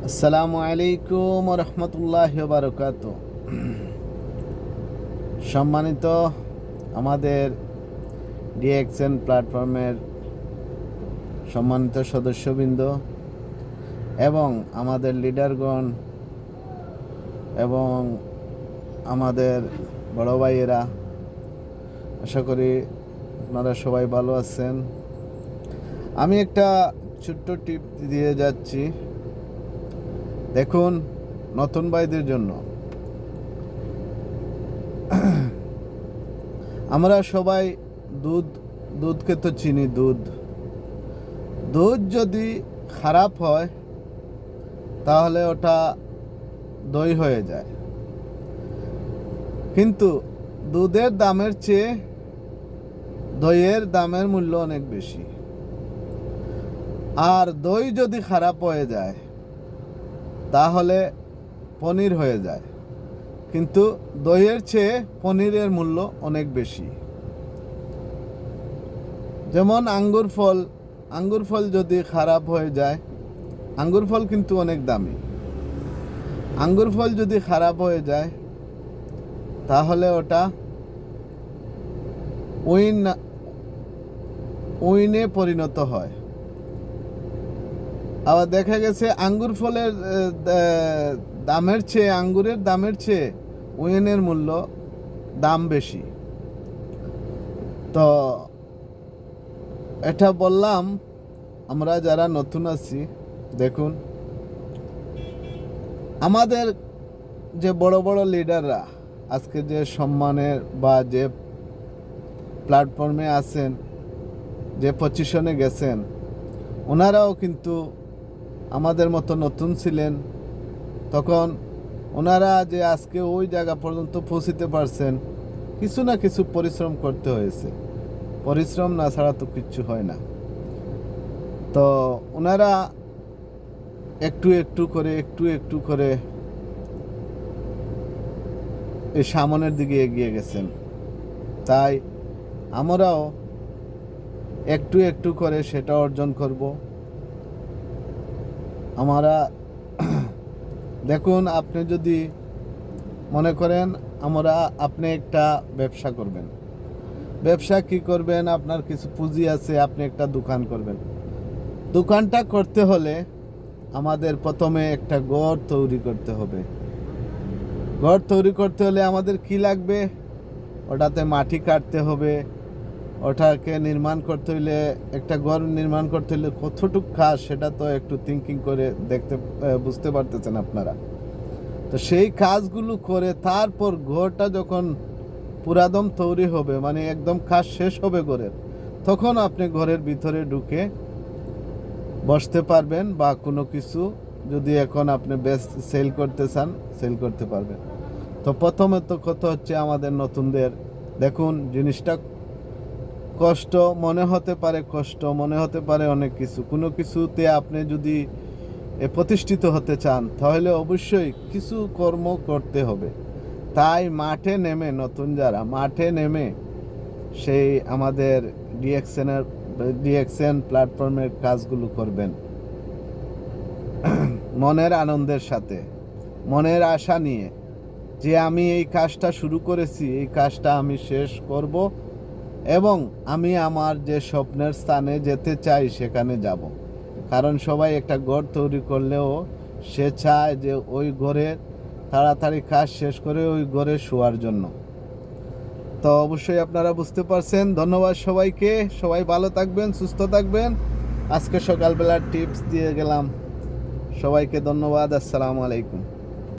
আসসালামু আলাইকুম রহমতুল্লাহি ওয়া বারাকাতুহু। সম্মানিত আমাদের ডিএক্সএন প্ল্যাটফর্মের সম্মানিত সদস্যবৃন্দ এবং আমাদের লিডারগণ এবং আমাদের বড় ভাইয়েরা, আশা করি আপনারা সবাই ভালো আছেন। আমি একটা ছোট্ট টিপ দিয়ে যাচ্ছি, দেখুন নতুন ভাইদের জন্য। আমরা সবাই দুধকে তো চিনি। দুধ যদি খারাপ হয় তাহলে ওটা দই হয়ে যায়, কিন্তু দুধের দামের চেয়ে দইয়ের দামের মূল্য অনেক বেশি। আর দই যদি খারাপ হয়ে যায় তাহলে পনির হয়ে যায়, কিন্তু দইয়ের চেয়ে পনিরের মূল্য অনেক বেশি। যেমন আঙ্গুর ফল যদি খারাপ হয়ে যায়, আঙ্গুর ফল কিন্তু অনেক দামি। আঙ্গুর ফল যদি খারাপ হয়ে যায় তাহলে ওটা উইনে পরিণত হয়। আবার দেখা গেছে আঙ্গুরের দামের চেয়ে উইনের দাম বেশি। তো এটা বললাম, আমরা যারা নতুন আছি, দেখুন আমাদের যে বড় বড় লিডাররা আজকে যে সম্মানের বা যে প্ল্যাটফর্মে আছেন, যে পজিশনে গেছেন, ওনারাও কিন্তু আমাদের মতো নতুন ছিলেন। তখন ওনারা যে আজকে ওই জায়গা পর্যন্ত পৌঁছতে পারছেন, কিছু না কিছু পরিশ্রম করতে হয়েছে। পরিশ্রম না ছাড়া তো কিচ্ছু হয় না। তো ওনারা একটু একটু করে এই সামনের দিকে এগিয়ে গেছেন। তাই আমরাও একটু করে সেটা অর্জন করব। আমরা দেখুন, আপনি যদি মনে করেন আপনি একটা ব্যবসা করবেন, ব্যবসা কি করবেন, আপনার কিছু পুঁজি আছে, আপনি একটা দোকান করবেন। দোকানটা করতে হলে আমাদের প্রথমে একটা ঘর তৈরি করতে হবে। ঘর তৈরি করতে হলে আমাদের কি লাগবে? ওটাতে মাটি কাটতে হবে। ওটাকে নির্মাণ করতে হলে, একটা ঘর নির্মাণ করতে হলে কতটুকু কাজ, সেটা তো একটু থিঙ্কিং করে বুঝতে পারতেছেন আপনারা। তো সেই কাজগুলো করে তারপর ঘরটা যখন পুরাদম তৈরি হবে, মানে একদম কাজ শেষ হবে ঘরের, তখন আপনি ঘরের ভিতরে ঢুকে বসতে পারবেন, বা কোনো কিছু যদি এখন আপনি সেল করতে চান, সেল করতে পারবেন। তো প্রথমে তো কথা হচ্ছে আমাদের নতুনদের, দেখুন জিনিসটা কষ্ট মনে হতে পারে অনেক কিছু। কোনো কিছুতে আপনি যদি প্রতিষ্ঠিত হতে চান তাহলে অবশ্যই কিছু কর্ম করতে হবে। তাই নতুন যারা মাঠে নেমে সেই আমাদের ডিএক্সএন প্ল্যাটফর্মের কাজগুলো করবেন মনের আনন্দের সাথে, মনের আশা নিয়ে, যে আমি এই কাজটা শুরু করেছি, এই কাজটা আমি শেষ করব এবং আমি আমার যে স্বপ্নের স্থানে যেতে চাই সেখানে যাব। কারণ সবাই একটা ঘর তৈরি করলেও সে চায় যে ওই ঘরের তাড়াতাড়ি কাজ শেষ করে ওই ঘরে শোয়ার জন্য। তো অবশ্যই আপনারা বুঝতে পারছেন। ধন্যবাদ সবাইকে। সবাই ভালো থাকবেন, সুস্থ থাকবেন। আজকে সকালবেলার টিপস দিয়ে গেলাম। সবাইকে ধন্যবাদ। আসসালামু আলাইকুম।